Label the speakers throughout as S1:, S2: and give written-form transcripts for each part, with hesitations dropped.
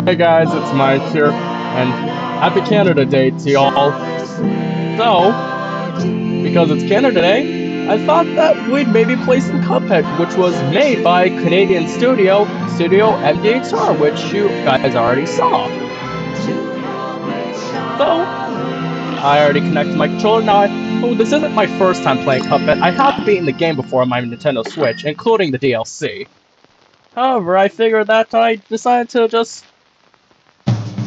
S1: Hey guys, it's Mike here, and happy Canada Day to y'all. So, because it's Canada Day, I thought that we'd maybe play some Cuphead, which was made by Canadian Studio MDHR, which you guys already saw. So, I already connected my controller. Now, this isn't my first time playing Cuphead. I have beaten the game before on my Nintendo Switch, including the DLC. However, I figured that I decided to just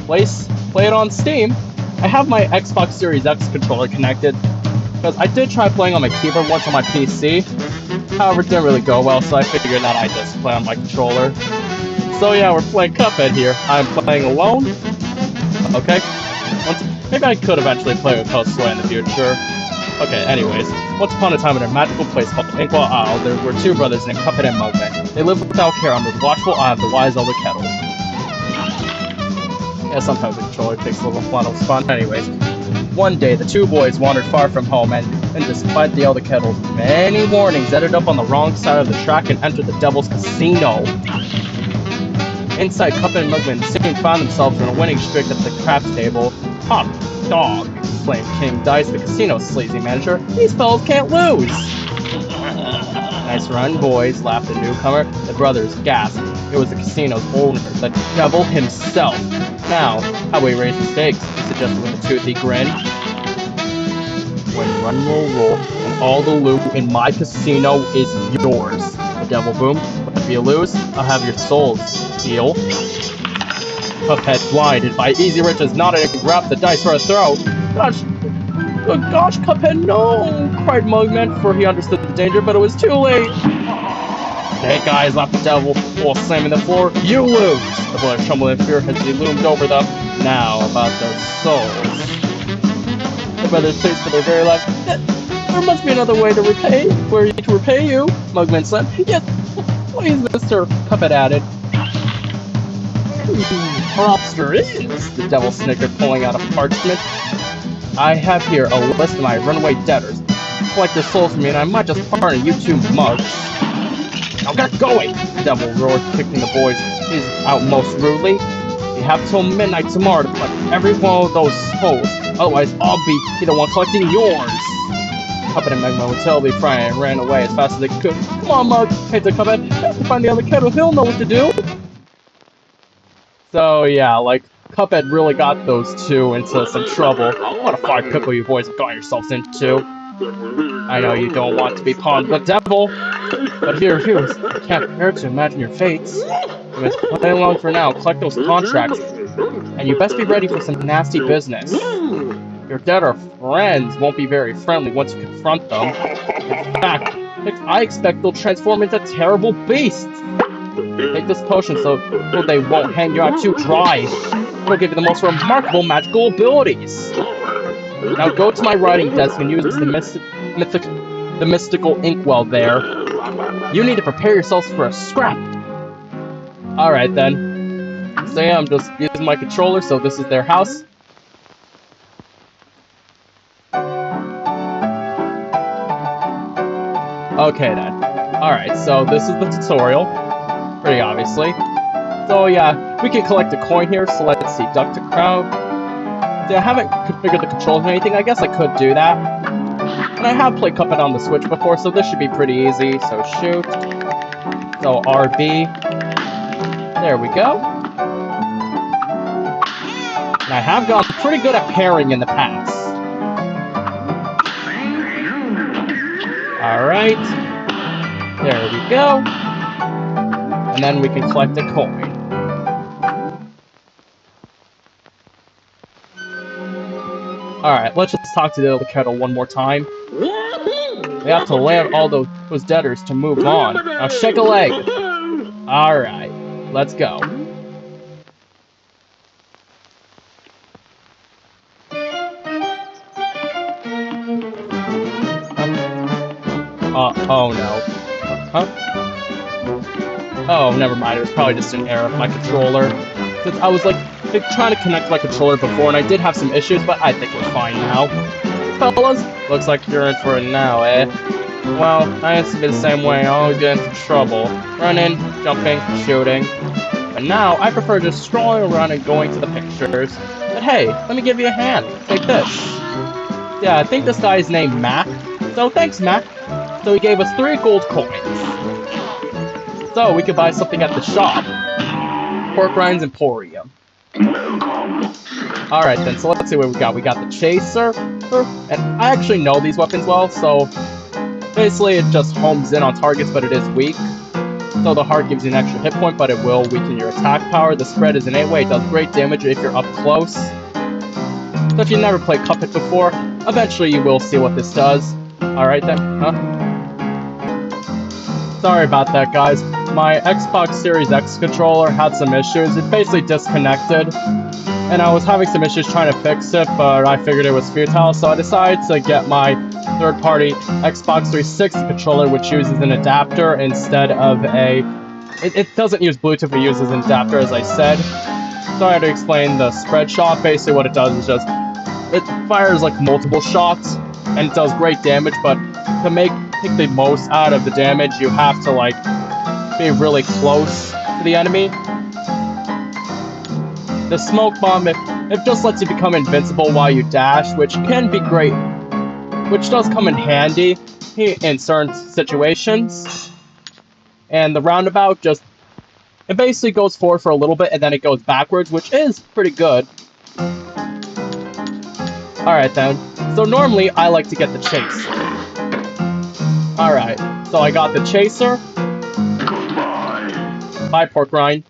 S1: play it on Steam. I have my Xbox Series X controller connected, because I did try playing on my keyboard once on my PC. However, it didn't really go well, so I figured that I'd just play on my controller. So yeah, we're playing Cuphead here. I'm playing alone. Okay. Maybe I could eventually play with Josue in the future. Okay, anyways. Once upon a time in a magical place called Inkwell Isle, there were two brothers named Cuphead and Mugman. They lived without care under the watchful eye of the wise elder Kettle. Yeah, sometimes the controller takes a little fun of fun. Anyways, one day the two boys wandered far from home and despite the elder Kettle's many warnings, ended up on the wrong side of the track and entered the Devil's Casino. Inside, Cuphead and Mugman soon found themselves on a winning streak at the craps table. Hot dog! Exclaimed King Dice, the casino's sleazy manager. These fellows can't lose! Nice run, boys, laughed the newcomer. The brothers gasped. It was the casino's owner, the devil himself. Now, how we raise the stakes? He suggested with a toothy grin. When run roll, and all the loot in my casino is yours. The devil boomed. But if you lose, I'll have your souls. Deal? Cuphead, blinded by easy riches, nodded and grabbed the dice for a throw. Gosh, oh gosh, Cuphead, no! Cried Mugman, for he understood the danger, but it was too late. Hey guys, laughed the devil, while slamming the floor. You lose! The brother trembled in fear as he loomed over them. Now, about those souls. The brothers pleased for their very lives. There must be another way to repay you, Mugman said. Yes, please, Mr. Cuphead added. Perhaps there is, the devil snickered, pulling out a parchment. I have here a list of my runaway debtors. Collect their souls from me, and I might just pardon you two mugs. Now get going! The devil roared, kicking the boys out most rudely. You have till midnight tomorrow to collect every one of those souls. Otherwise, I'll be the one collecting yours. Cuphead and Mugman were terribly frightened and ran away as fast as they could. Come on, Mug! Hated Cuphead. Have to find the other Kettle. He'll know what to do. So yeah, like, Cuphead really got those two into some trouble. What a fine pickle you boys have gotten yourselves into. I know you don't want to be pawned the devil, but here, I can't bear to imagine your fates. You must play along for now, collect those contracts, and you best be ready for some nasty business. Your debtor friends won't be very friendly once you confront them. In fact, I expect they'll transform into terrible beasts. Take this potion so they won't hang you out too dry. It'll give you the most remarkable magical abilities. Now go to my writing desk and use the mystical Inkwell there. You need to prepare yourselves for a scrap. Alright then. So yeah, I'm just using my controller, so this is their house. Okay then. Alright, so this is the tutorial. Pretty obviously. So yeah, we can collect a coin here, so let's see, duck to crowd. See, I haven't configured the controls or anything, I guess I could do that. And I have played Cuphead on the Switch before, so this should be pretty easy, so shoot. So RB. There we go. And I have gotten pretty good at pairing in the past. Alright. There we go. And then we can collect a coin. Alright, let's just talk to the other Kettle one more time. We have to land all those debtors to move on. Now shake a leg! Alright, let's go. Oh no. Huh? Oh, never mind, it was probably just an error of my controller. Since I was like trying to connect my controller before, and I did have some issues, but I think we're fine now. Fellas, looks like you're in for it now, eh? Well, I used to be the same way, I always get into trouble. Running, jumping, shooting. And now, I prefer just strolling around and going to the pictures. But hey, let me give you a hand. Take this. Yeah, I think this guy is named Mac. So thanks, Mac. So he gave us 3 gold coins. So we could buy something at the shop. Pork Rinds Emporium. Alright then, so let's see what we got. We got the Chaser. And I actually know these weapons well, so basically it just homes in on targets, but it is weak. So the heart gives you an extra hit point, but it will weaken your attack power. The spread is an 8-way. It does great damage if you're up close. So if you've never played Cuphead before, eventually you will see what this does. Alright then, huh? Sorry about that, guys. My Xbox Series X controller had some issues. It basically disconnected. And I was having some issues trying to fix it, but I figured it was futile, so I decided to get my third-party Xbox 360 controller, which uses an adapter instead of a... It doesn't use Bluetooth, it uses an adapter, as I said. So I had to explain the spread shot. Basically what it does is just... It fires, like, multiple shots, and it does great damage, but to take the most out of the damage, you have to, like, be really close to the enemy. The smoke bomb, it just lets you become invincible while you dash, which can be great, which does come in handy in certain situations. And the roundabout it basically goes forward for a little bit and then it goes backwards, which is pretty good. Alright then, so normally I like to get the Chase. Alright, so I got the Chaser. Bye, Pork Rind.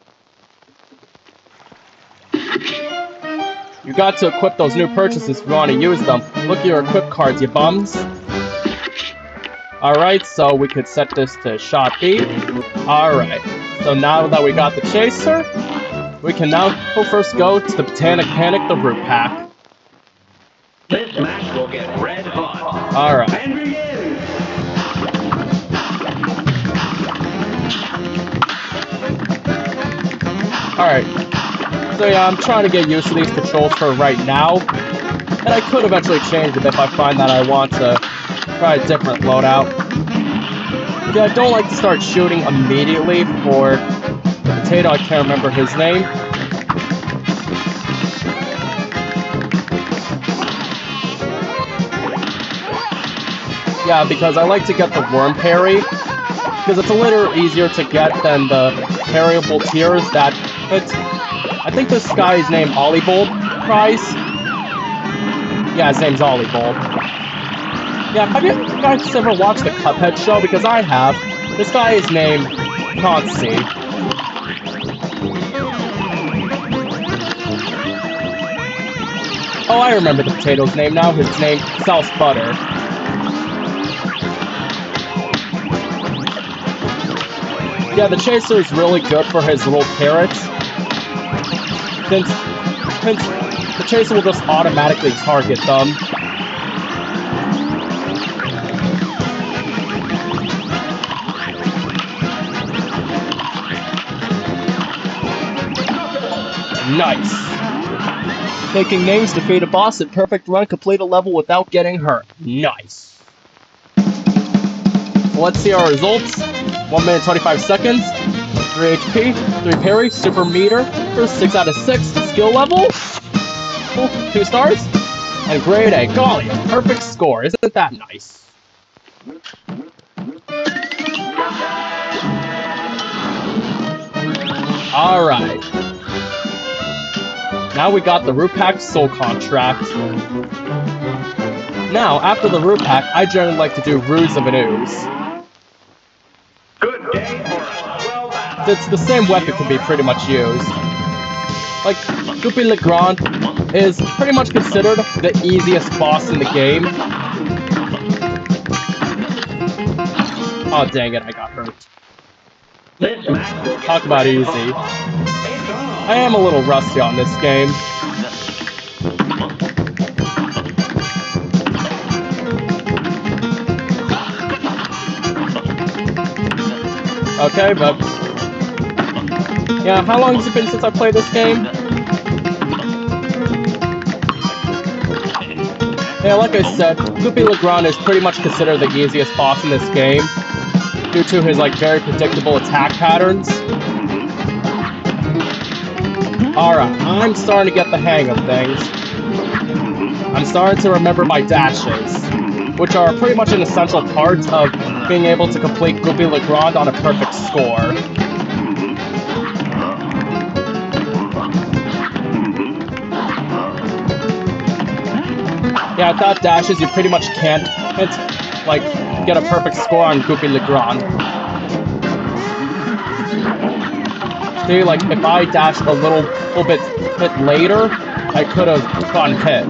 S1: You got to equip those new purchases if you want to use them. Look at your equip cards, you bums. Alright, so we could set this to shot B. Alright, so now that we got the Chaser, we can now first go to the Botanic Panic, the Root Pack.
S2: This match will get red hot.
S1: Alright.
S2: And begin.
S1: Alright. So yeah, I'm trying to get used to these controls for right now. And I could eventually change it if I find that I want to try a different loadout. Yeah, I don't like to start shooting immediately for the potato, I can't remember his name. Yeah, because I like to get the worm parry, because it's a little easier to get than the parryable tiers that I think this guy is named Olibold Price. Yeah, his name's Olibold. Yeah, have you guys ever watched the Cuphead show? Because I have. This guy is named Chauncey. Oh, I remember the potato's name now. His name's South Butter. Yeah, the Chaser is really good for his little carrots. Since the Chaser will just automatically target them. Nice! Taking names, defeat a boss in perfect run, complete a level without getting hurt. Nice! So let's see our results. 1 minute 25 seconds. 3 HP, 3 parry, super meter, for 6 out of 6, skill level, 2 stars, and grade A. Golly, perfect score, isn't that nice? Alright. Now we got the Root Pack Soul Contract. Now, after the Root Pack, I generally like to do Ruse of an Ooze.
S2: Good day or
S1: It's the same weapon can be pretty much used. Like, Goopy Legrand is pretty much considered the easiest boss in the game. Oh dang it, I got hurt. Talk about easy. I am a little rusty on this game. Okay, but... yeah, how long has it been since I played this game? Yeah, like I said, Goopy Legrand is pretty much considered the easiest boss in this game, due to his, like, very predictable attack patterns. Alright, I'm starting to get the hang of things. I'm starting to remember my dashes, which are pretty much an essential part of being able to complete Goopy Legrand on a perfect score. Yeah, without dashes, you pretty much can't, like, get a perfect score on Goopy Legrand. See, like, if I dashed a little bit later, I could have gotten hit.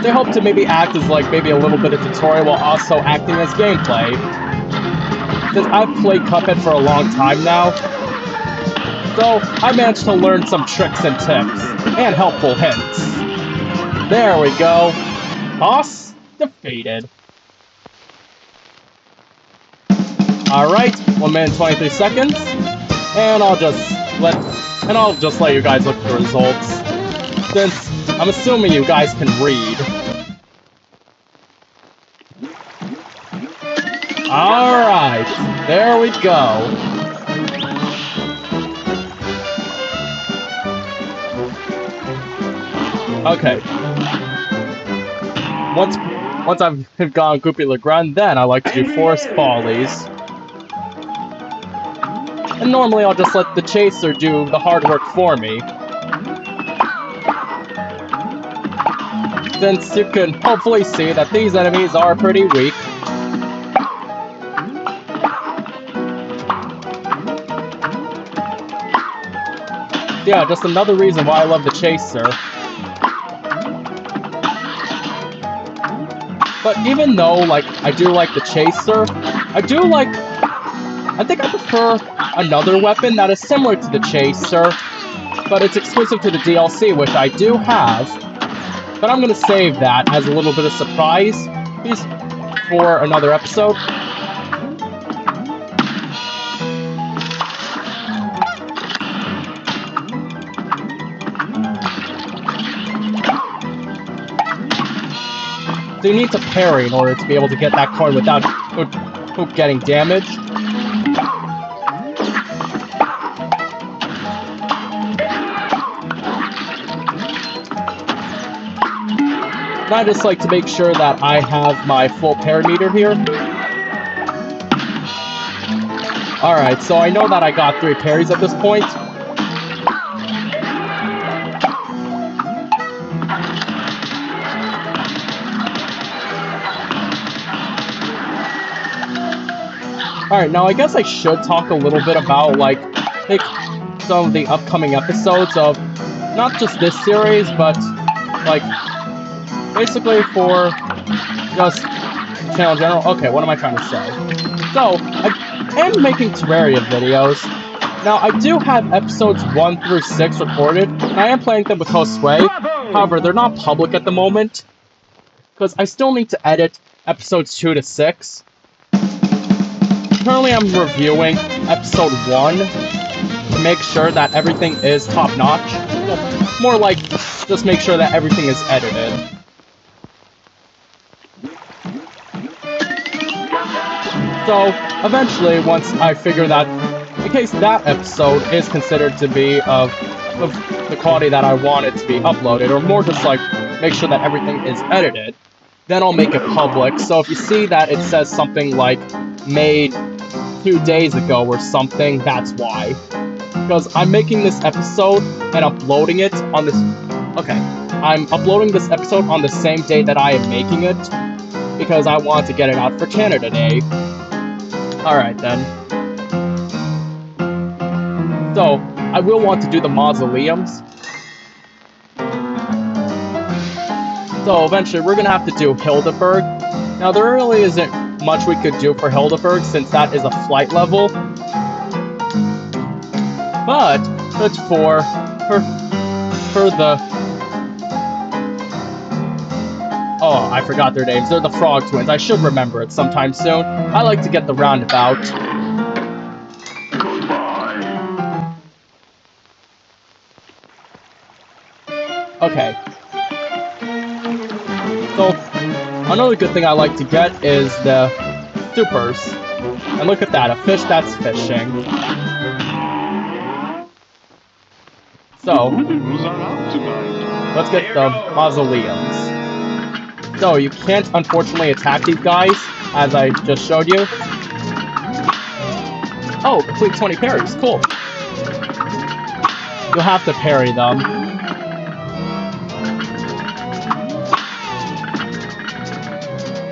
S1: They hope to maybe act as, like, maybe a little bit of tutorial while also acting as gameplay. Since I've played Cuphead for a long time now, so I managed to learn some tricks and tips, and helpful hints. There we go. Boss defeated. Alright, 1 minute and 23 seconds. And I'll just let you guys look at the results. Since I'm assuming you guys can read. Alright, there we go. Okay. Once I've gone Goopy Legrand, then I like to do Forest Follies. And normally I'll just let the chaser do the hard work for me. Since you can hopefully see that these enemies are pretty weak. Yeah, just another reason why I love the chaser. But even though, like, I do like the chaser, I think I prefer another weapon that is similar to the chaser, but it's exclusive to the DLC, which I do have. But I'm gonna save that as a little bit of surprise for another episode. So you need to parry in order to be able to get that coin without getting damaged. And I just like to make sure that I have my full parry meter here. Alright, so I know that I got 3 parries at this point. Alright, now I guess I should talk a little bit about, like some of the upcoming episodes of not just this series, but, like, basically for just channel in general. Okay, what am I trying to say? So, I am making Terraria videos. Now, I do have episodes 1 through 6 recorded, and I am playing them with host Sway. However, they're not public at the moment, because I still need to edit episodes 2 to 6. Currently, I'm reviewing episode 1 to make sure that everything is top-notch. Well, more like, just make sure that everything is edited. So, eventually, once I figure that, in case that episode is considered to be of the quality that I want it to be uploaded, or more just like, make sure that everything is edited, then I'll make it public. So if you see that it says something like, made 2 days ago or something, that's why. Because I'm making this episode and uploading it on this... Okay, I'm uploading this episode on the same day that I am making it, because I want to get it out for Canada Day. Alright then. So, I will want to do the mausoleums. So eventually we're gonna have to do Hildeberg. Now there really isn't much we could do for Hildeberg since that is a flight level. But for the... Oh, I forgot their names. They're the Frog Twins. I should remember it sometime soon. I like to get the roundabout. Okay. So, another good thing I like to get is the supers. And look at that, a fish that's fishing. So,
S3: Riddles are out tonight.
S1: let's get the mausoleums. So, you can't unfortunately attack these guys, as I just showed you. Oh, complete 20 parries, cool. You'll have to parry them.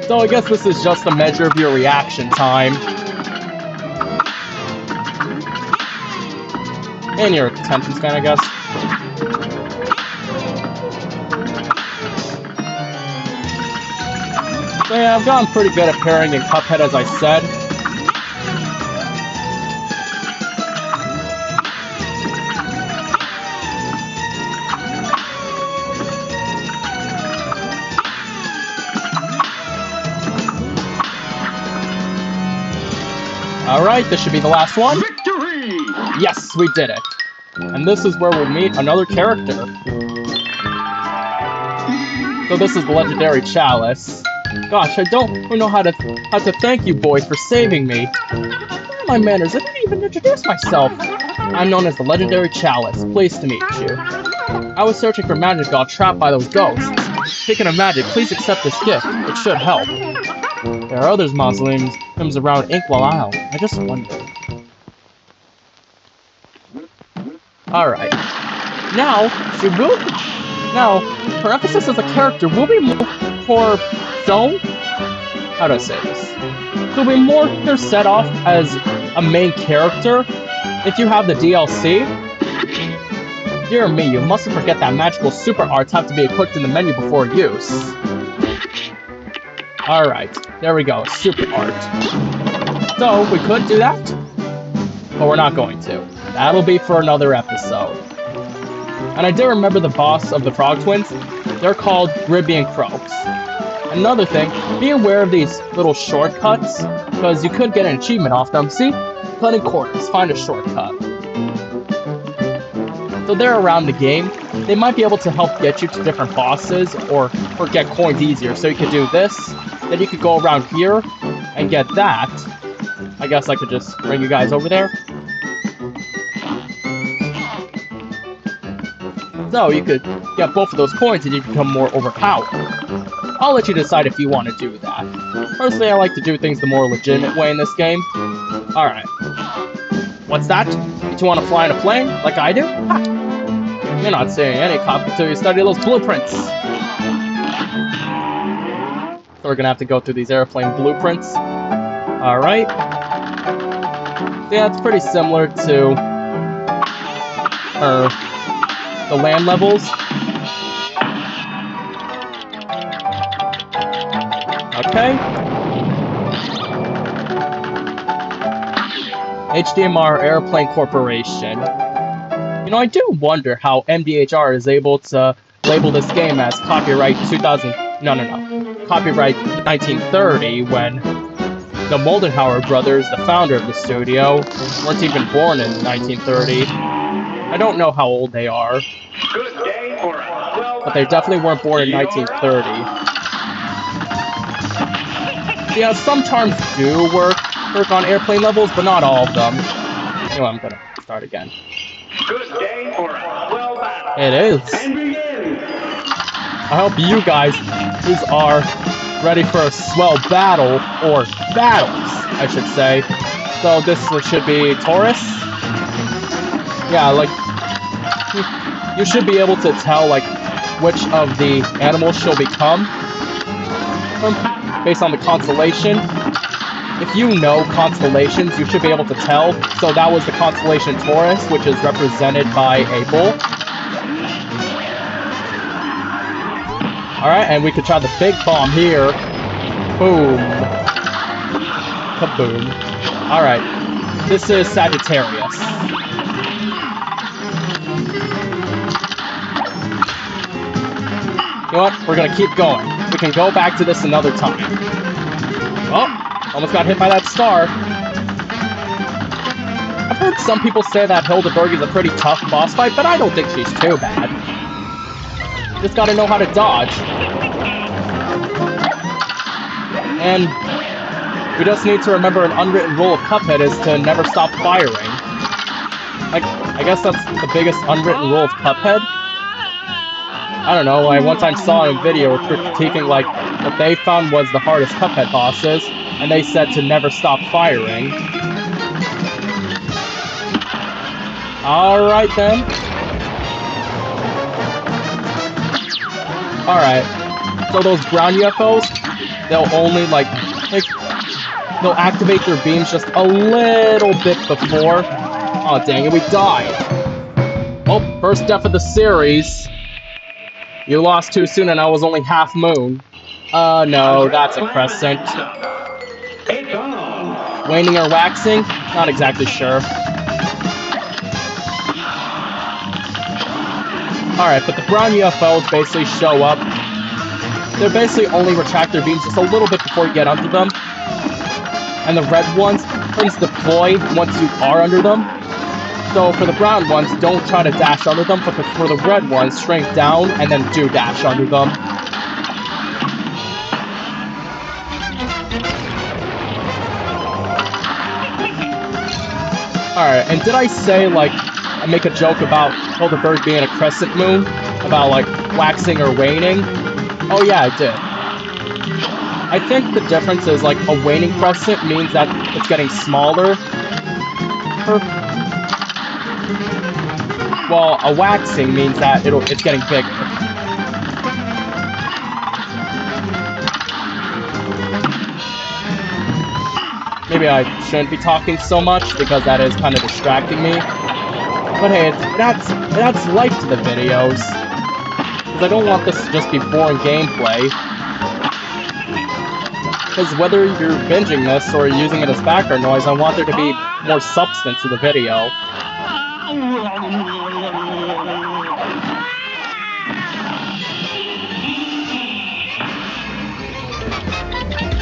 S1: So I guess this is just a measure of your reaction time. And your attention span, I guess. So yeah, I've gotten pretty good at parrying in Cuphead, as I said. Alright, this should be the last one.
S3: Victory!
S1: Yes, we did it. And this is where we'll meet another character. So this is the legendary Chalice. Gosh, I don't know how to thank you boys for saving me. My manners, I didn't even introduce myself. I'm known as the legendary Chalice. Pleased to meet you. I was searching for magic while trapped by those ghosts. Speaking of magic, please accept this gift. It should help. There are others mausoleums around Inkwell Isle. I just wonder. Alright. Now, her emphasis as a character will be more so. How do I say this? She'll be more set off as a main character if you have the DLC. Dear me, you mustn't forget that magical super arts have to be equipped in the menu before use. Alright, there we go, super art. So, we could do that, but we're not going to. That'll be for another episode. And I do remember the boss of the Frog Twins. They're called Caribbean Croaks. Another thing, be aware of these little shortcuts, because you could get an achievement off them. See? Cutting corners, find a shortcut. So they're around the game. They might be able to help get you to different bosses, or get coins easier. So you could do this, then you could go around here, and get that. I guess I could just bring you guys over there. So you could get both of those coins and you become more overpowered. I'll let you decide if you want to do that. Personally, I like to do things the more legitimate way in this game. Alright. What's that? You two want to fly in a plane, like I do? Ha! You're not seeing any cop until you study those blueprints. So we're gonna have to go through these airplane blueprints. Alright. So yeah, it's pretty similar to the land levels. Okay. HDMR Airplane Corporation. You know, I do wonder how MDHR is able to label this game as copyright 1930 when the Moldenhauer brothers, the founder of the studio, weren't even born in 1930. I don't know how old they are, but they definitely weren't born in 1930. Yeah, some charms do work on airplane levels, but not all of them. Anyway, I'm gonna start again.
S2: Good day for a swell battle.
S1: It is.
S2: And begin.
S1: I hope you guys are ready for a swell battle, or battles, I should say. So this should be Taurus. Yeah, like, you should be able to tell, like, which of the animals she'll become based on the constellation. If you know constellations, you should be able to tell. So that was the constellation Taurus, which is represented by a bull. Alright, and we could try the big bomb here. Boom. Kaboom. Alright, this is Sagittarius. You know what? We're gonna keep going. We can go back to this another time. Oh, almost got hit by that star. I've heard some people say that Hildeberg is a pretty tough boss fight, but I don't think she's too bad. Just gotta know how to dodge. And we just need to remember an unwritten rule of Cuphead is to never stop firing. Like, I guess that's the biggest unwritten rule of Cuphead. I don't know, I one time saw a video critiquing, like, what they found was the hardest Cuphead bosses, and they said to never stop firing. Alright then. Alright. So those ground UFOs, they'll only, like, they'll activate their beams just a little bit before. Oh, dang it, we died. Oh, first death of the series. You lost too soon and I was only half moon. No, that's a crescent.
S2: It's on.
S1: Waning or waxing? Not exactly sure. Alright, but the brown UFOs basically show up. They basically only retract their beams just a little bit before you get under them. And the red ones tend to deploy once you are under them. So for the brown ones, don't try to dash under them, but for the red ones, shrink down and then do dash under them. Alright, and did I say, like, I make a joke about Hildebert being a crescent moon? About, like, waxing or waning? Oh yeah, I did. I think the difference is, like, a waning crescent means that it's getting smaller. Well, a waxing means that it's getting bigger. Maybe I shouldn't be talking so much, because that is kind of distracting me. But hey, it adds life to the videos. Because I don't want this to just be boring gameplay. Because whether you're binging this or using it as background noise, I want there to be more substance to the video.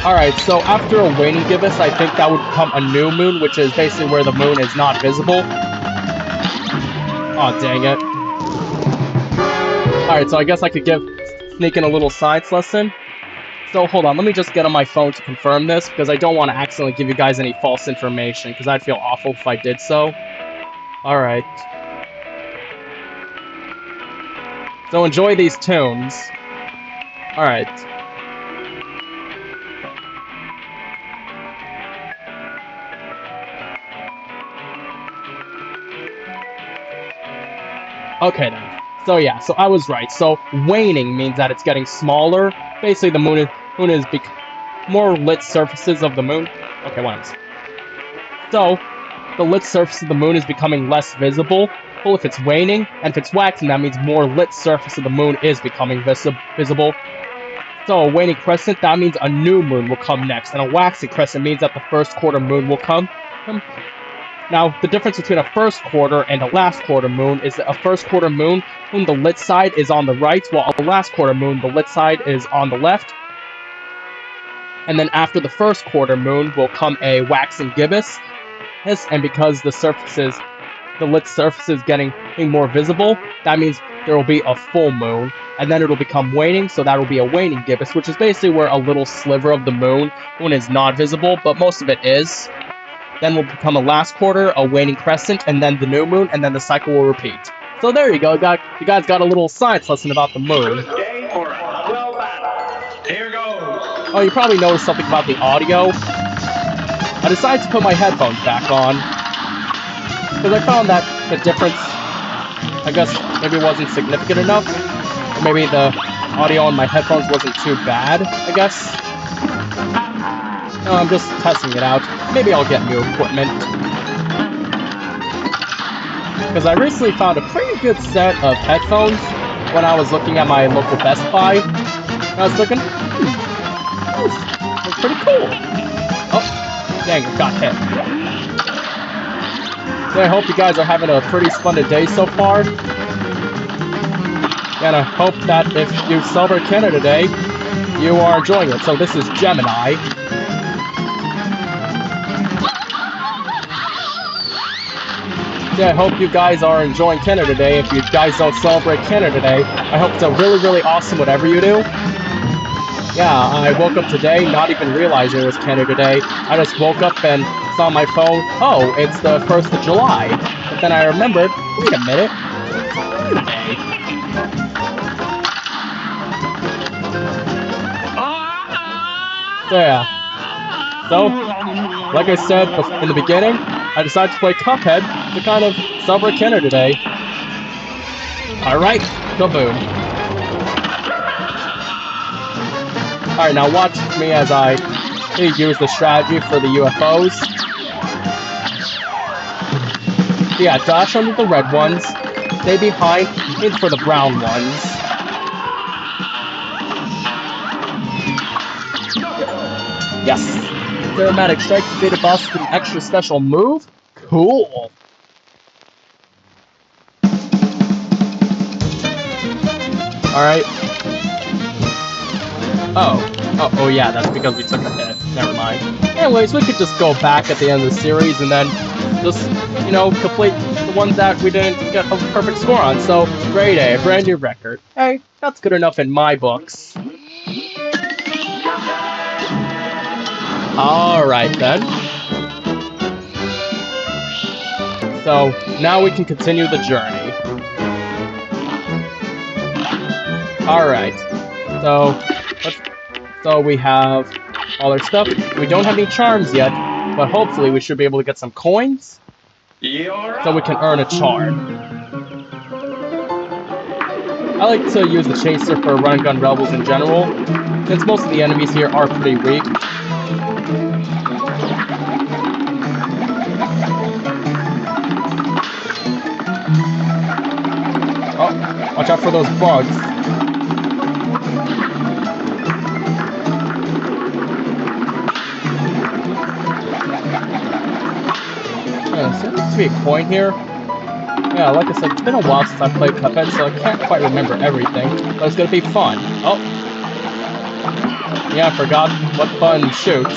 S1: Alright, so after a waning gibbous, I think that would become a new moon, which is basically where the moon is not visible. Aw, dang it. Alright, so I guess I could sneak in a little science lesson. So, hold on, let me just get on my phone to confirm this, because I don't want to accidentally give you guys any false information, because I'd feel awful if I did so. Alright. So enjoy these tunes. Alright. Okay then. So yeah, so I was right. So waning means that it's getting smaller. Basically, the moon is more lit surfaces of the moon. Okay, what else? So the lit surface of the moon is becoming less visible. Well, if it's waning, and if it's waxing, that means more lit surface of the moon is becoming visible. So a waning crescent, that means a new moon will come next, and a waxing crescent means that the first quarter moon will come. Now, the difference between a first quarter and a last quarter moon is that a first quarter moon, when the lit side is on the right, while a last quarter moon, the lit side is on the left. And then after the first quarter moon will come a waxing gibbous, and because the lit surface is getting more visible, that means there will be a full moon, and then it'll become waning, so that will be a waning gibbous, which is basically where a little sliver of the moon is not visible, but most of it is. Then will become a last quarter, a waning crescent, and then the new moon, and then the cycle will repeat. So there you go, you guys got a little science lesson about the moon.
S2: Good day for a swell battle. Here goes.
S1: Oh, you probably noticed something about the audio. I decided to put my headphones back on, because I found that the difference, I guess, maybe wasn't significant enough. Or maybe the audio on my headphones wasn't too bad, I guess. No, I'm just testing it out. Maybe I'll get new equipment. Because I recently found a pretty good set of headphones when I was looking at my local Best Buy. And I was looking, those look pretty cool. Oh, dang, it got hit. So I hope you guys are having a pretty splendid day so far. And I hope that if you celebrate Canada Day, you are enjoying it. So this is Gemini. Yeah, I hope you guys are enjoying Canada Day. If you guys don't celebrate Canada Day, I hope it's a really, really awesome whatever you do. Yeah, I woke up today not even realizing it was Canada Day. I just woke up and saw my phone, oh, it's the 1st of July. But then I remembered, wait a minute, it's Friday. So yeah. So, like I said in the beginning, I decided to play Cuphead to kind of celebrate Kenner today. Alright, kaboom. Alright, now watch me as I use the strategy for the UFOs. Yeah, dash under the red ones, stay behind, aim for the brown ones. Yes! Cinematic strike defeated boss with an extra special move? Cool! Alright. Oh yeah, that's because we took a hit. Never mind. Anyways, we could just go back at the end of the series and then just, you know, complete the ones that we didn't get a perfect score on. So, grade A, a brand new record. Hey, that's good enough in my books. Alright then. So, now we can continue the journey. Alright. So we have all our stuff. We don't have any charms yet, but hopefully we should be able to get some coins so we can earn a charm. I like to use the chaser for run and gun rebels in general, since most of the enemies here are pretty weak. Oh, watch out for those bugs. Yeah, there seems to be a coin here. Yeah, like I said, it's been a while since I played Cuphead, so I can't quite remember everything, but it's gonna be fun. Oh! Yeah, I forgot what button shoots.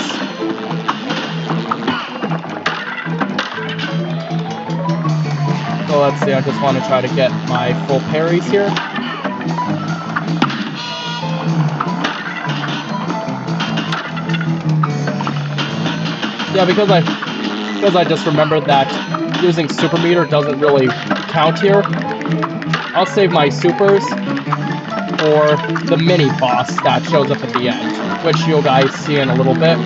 S1: So let's see, I just want to try to get my full parries here. Yeah, because I just remembered that using super meter doesn't really count here. I'll save my supers for the mini boss that shows up at the end, which you'll guys see in a little bit.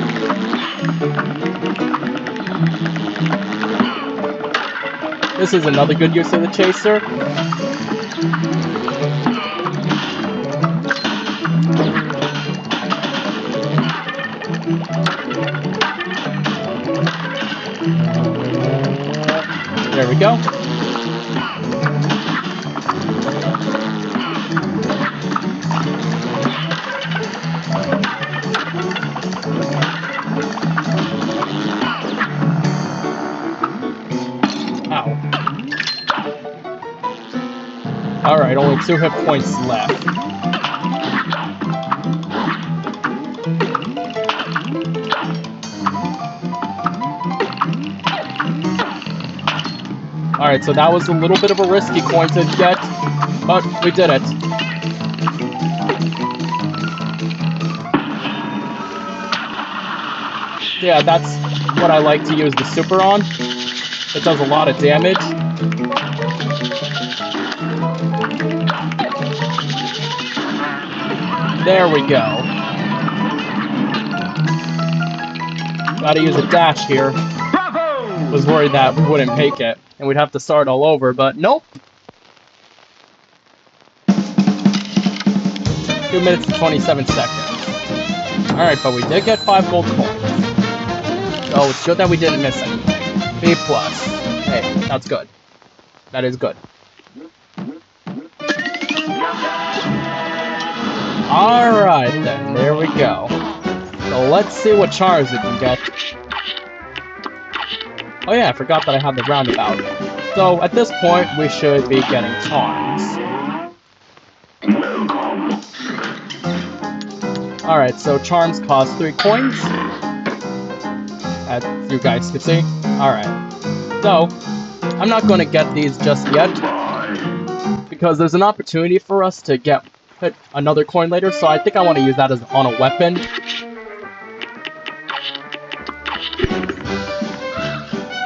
S1: This is another good use of the chaser. There we go. Ow. Alright, only 2 hit points left. Alright, so that was a little bit of a risky coin to get, but we did it. Yeah, that's what I like to use the super on. It does a lot of damage. There we go. Gotta use a dash here.
S2: Bravo!
S1: Was worried that we wouldn't make it, and we'd have to start all over, but nope. 2 minutes and 27 seconds. Alright, but we did get 5 gold coins. So it's good that we didn't miss anything. B+. Hey, that's good. That is good. Alright then, there we go. So let's see what charms we can get. Oh yeah, I forgot that I have the roundabout. So at this point, we should be getting charms. Alright, so charms cost 3 coins. As you guys can see. Alright. So, I'm not going to get these just yet, because there's an opportunity for us to get another coin later, so I think I want to use that as on a weapon.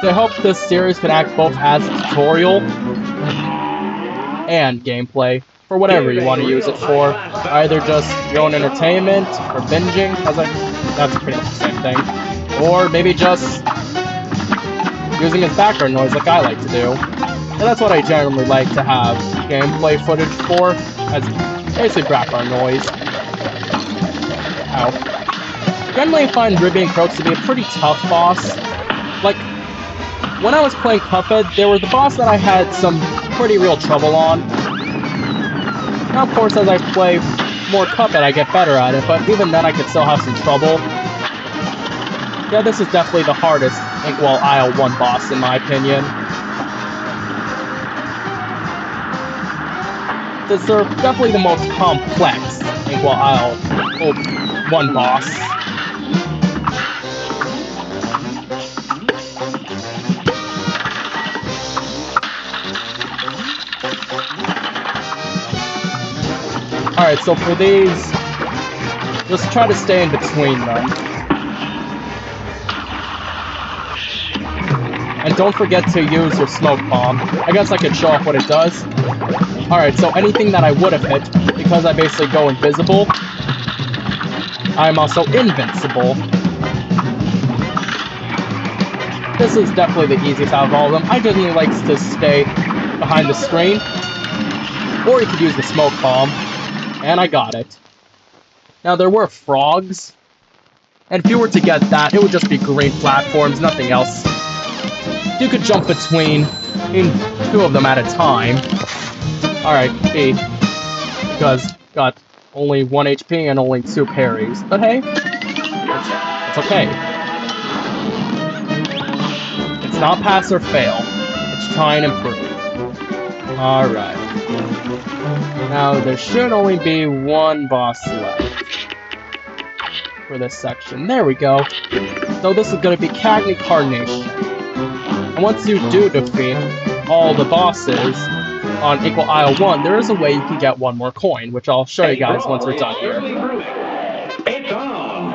S1: So I hope this series can act both as a tutorial and gameplay for whatever you want to use it for. Either just your own entertainment or binging, that's pretty much the same thing. Or maybe just using as background noise like I like to do. And that's what I generally like to have gameplay footage for, as basically background noise. Ow. Generally I find Ribbing Croaks to be a pretty tough boss. Like, when I was playing Cuphead, they were the boss that I had some pretty real trouble on. Now, of course, as I play more Cuphead, I get better at it, but even then I could still have some trouble. Yeah, this is definitely the hardest Inkwell Isle 1 boss, in my opinion. They're definitely the most complex Inkwell Isle 1 boss. Alright, so for these, just try to stay in between them. And don't forget to use your smoke bomb. I guess I could show off what it does. Alright, so anything that I would have hit, because I basically go invisible, I'm also invincible. This is definitely the easiest out of all of them. I generally like to stay behind the screen, or you could use the smoke bomb, and I got it. Now, there were frogs, and if you were to get that, it would just be green platforms, nothing else. You could jump between 2 of them at a time. Alright, B. Because got only 1 HP and only 2 parries. But hey, it's okay. It's not pass or fail. It's try and improve. Alright. Now, there should only be 1 boss left for this section. There we go. So this is going to be Cagney Carnation. And once you do defeat all the bosses on Inkwell Isle 1, there is a way you can get 1 more coin, which I'll show you guys once we're done here.
S2: It's on!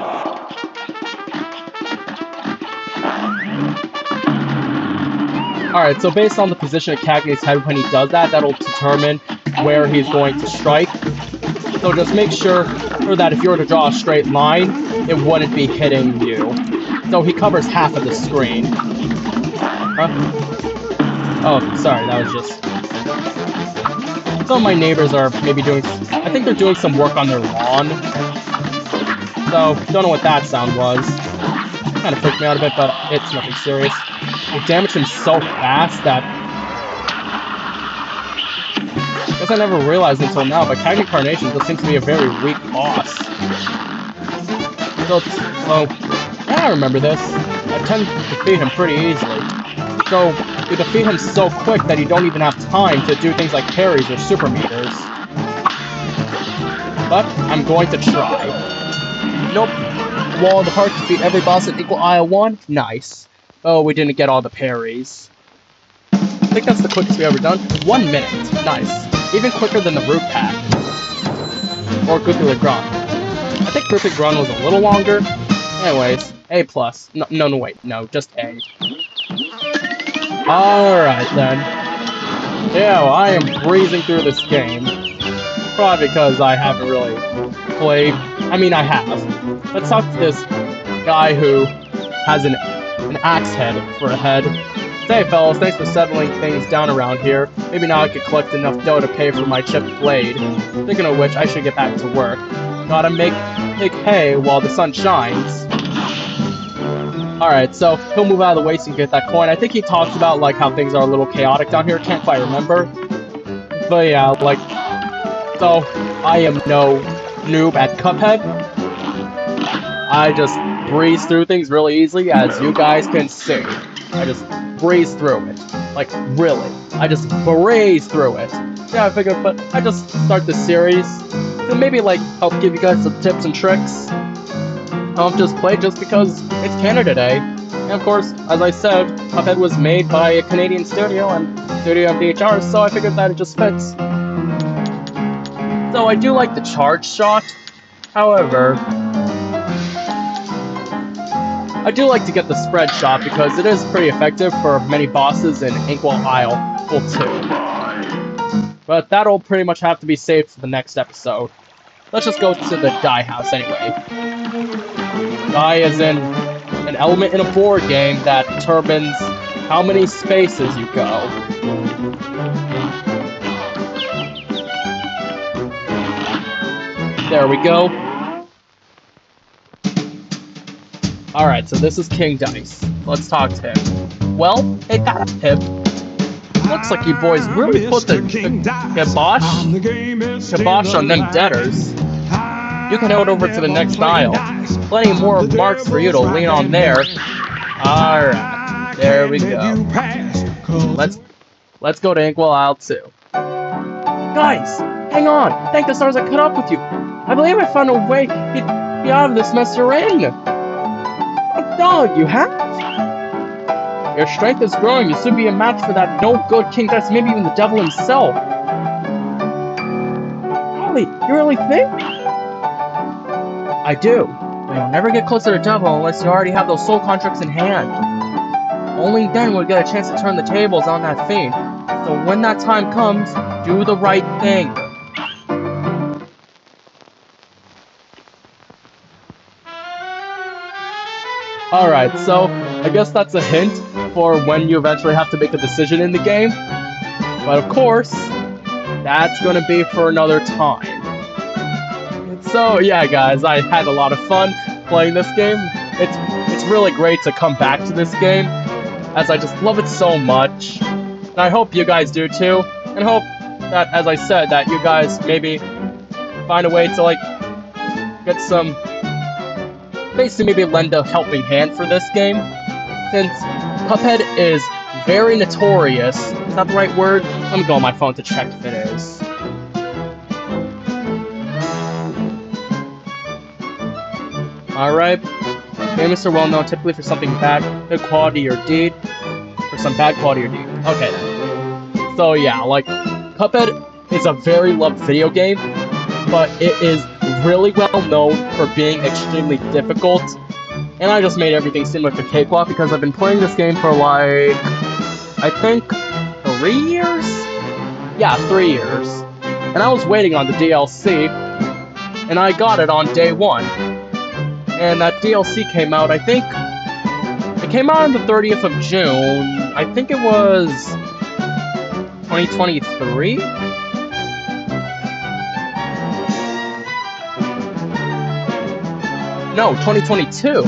S1: Alright, so based on the position of Cagney's head when he does that, that'll determine where he's going to strike. So just make sure that if you were to draw a straight line, it wouldn't be hitting you. So he covers half of the screen. Huh? Oh, sorry, that was just... Some of my neighbors are maybe doing... I think they're doing some work on their lawn. So, don't know what that sound was. Kind of freaked me out a bit, but it's nothing serious. It damaged him so fast that... I guess I never realized until now, but Cagney Carnation just seems to be a very weak boss. So, yeah, I remember this. I tend to defeat him pretty easily. So, you defeat him so quick that you don't even have time to do things like parries or super meters. But, I'm going to try. Nope. Wall of the Park, defeat every boss in Inkwell Isle 1? Nice. Oh, we didn't get all the parries. I think that's the quickest we've ever done. 1 minute. Nice. Even quicker than the root pack. Or Goopy Legrand. I think Goopy Legrand was a little longer. Anyways, A+. No, wait. No, just A. Alright then. Yeah, well, I am breezing through this game. Probably because I haven't really played. I mean, I have. Let's talk to this guy who has an axe head for a head. Hey fellas, thanks for settling things down around here. Maybe now I could collect enough dough to pay for my chipped blade. Speaking of which, I should get back to work. Gotta make hay while the sun shines. Alright, so he'll move out of the way so you can get that coin. I think he talks about like how things are a little chaotic down here. Can't quite remember. But yeah, like... So, I am no noob at Cuphead. I just breeze through things really easily, as you guys can see. I just breeze through it. Like, really. I just breeze through it. Yeah, I figured, but I just start this series to maybe, like, help give you guys some tips and tricks. I'll just play just because it's Canada Day. And of course, as I said, Cuphead was made by a Canadian studio and Studio MDHR, so I figured that it just fits. So I do like the charge shot. However, I do like to get the spread shot because it is pretty effective for many bosses in Inkwell Isle 2. But that'll pretty much have to be saved for the next episode. Let's just go to the die house anyway. Die is an element in a board game that determines how many spaces you go. There we go. Alright, so this is King Dice. Let's talk to him. Well, hey, got a pip. Looks like you boys really put the kibosh on them debtors. You can head over to the next aisle. Plenty more marks for you to lean on there. Alright, there we go. Let's go to Inkwell Isle 2. Guys, hang on! Thank the stars I caught up with you. I believe I found a way to get out of this mess you're in. Oh, dog, you have? Your strength is growing. You should be a match for that no-good King Dice, maybe even the devil himself. Holy, you really think? I do. But you'll never get closer to devil unless you already have those soul contracts in hand. Only then will you get a chance to turn the tables on that fiend. So when that time comes, do the right thing. Alright, so I guess that's a hint for when you eventually have to make a decision in the game. But of course, that's gonna be for another time. So yeah, guys, I had a lot of fun playing this game. It's really great to come back to this game, as I just love it so much. And I hope you guys do too. And hope that, as I said, that you guys maybe find a way to, like, get some... basically maybe lend a helping hand for this game, since Cuphead is very notorious. Is that the right word? Let me go on my phone to check if it is. Alright, famous or well-known typically for something bad, good quality or deed, for some bad quality or deed. Okay then. So yeah, like, Cuphead is a very loved video game, but it is really well known for being extremely difficult, and I just made everything seem like a cakewalk because I've been playing this game for like, I think, 3 years? Yeah, 3 years. And I was waiting on the DLC, and I got it on day 1. And that DLC came out, I think, it came out on the 30th of June, I think it was 2023? No, 2022.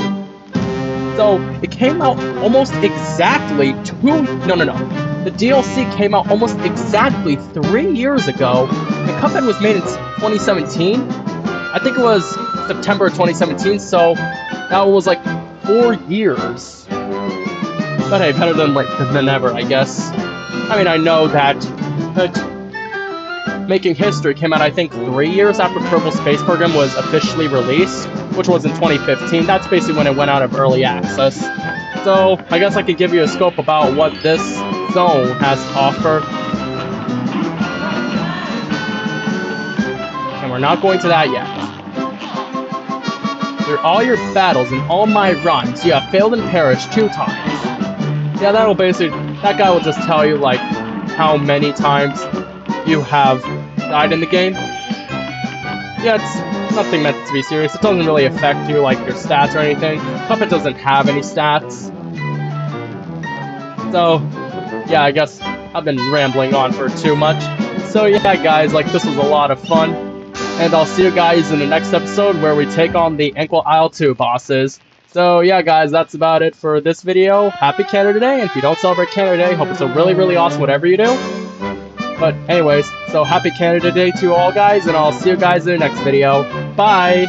S1: So, it came out almost exactly the DLC came out almost exactly 3 years ago, and Cuphead was made in 2017. I think it was September 2017, so that was like 4 years. But hey, better than late than never, I guess. I mean, I know that Making History came out, I think, 3 years after Kerbal Space Program was officially released, which was in 2015. That's basically when it went out of early access. So, I guess I could give you a scope about what this zone has to offer. And we're not going to that yet. Through all your battles and all my runs, you have failed and perished 2 times. Yeah, that'll basically... that guy will just tell you, like, how many times you have died in the game. Yeah, it's nothing meant to be serious. It doesn't really affect you, like, your stats or anything. Cuphead doesn't have any stats. So, yeah, I guess I've been rambling on for too much. So yeah, guys, like, this was a lot of fun. And I'll see you guys in the next episode where we take on the Inkwell Isle 2 bosses. So yeah, guys, that's about it for this video. Happy Canada Day, and if you don't celebrate Canada Day, hope it's a really, really awesome whatever you do. But anyways, so happy Canada Day to you all, guys, and I'll see you guys in the next video. Bye!